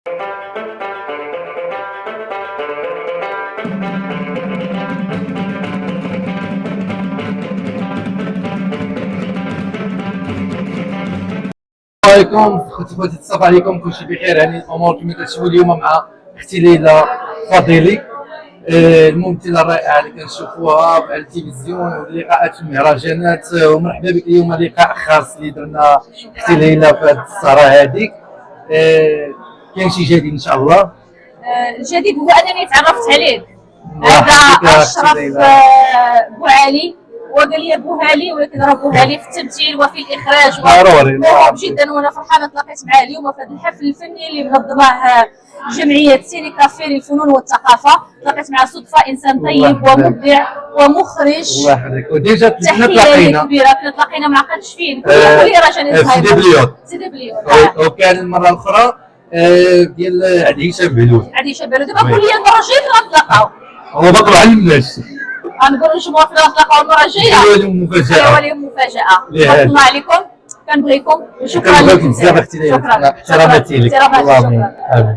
عليكم خوتي الصباح عليكم، كلشي بخير. هاني الامور كما كتشوفوا اليوم مع اختي ليلى فضيلي، الممثله الرائعه اللي كنشوفوها في التلفزيون واللقاءات المهرجانات. ومرحبا بك اليوم لقاء خاص اللي درنا اختي ليلى في هذه السهره هذه. كاين شي جديد ان شاء الله؟ الجديد هو انني تعرفت عليك. هذا اشرف بوعلي، وقال لي بوهالي، ولكن راه بوهالي في التمثيل وفي الاخراج ضروري جدا. وانا فرحانه تلاقيت معاه اليوم في هذا الحفل الفني اللي منظمه جمعيه سيني كافي للفنون والثقافه. تلاقيت معاه صدفه، انسان طيب ومبدع ومخرج. الله يحفظك. وديجا تلاقينا كنا تلاقينا ما عقلتش فين، كل رجل في سيدي بليون. سيدي بليون. وكان المره الاخرى ديال عند هشام بهلول. عند هشام بهلول. دابا قول لي المره الجايه غنتلاقاو. هو باقي ما علمناش. غنقول للجمهور فين غنتلاقاو المره الجايه. هو اليوم مفاجاه. هو اليوم مفاجاه. بارك الله عليكم، كنبغيكم. شكرا لك بزاف اختي ليلى. شكرا. احتراماتي لك. شكرا.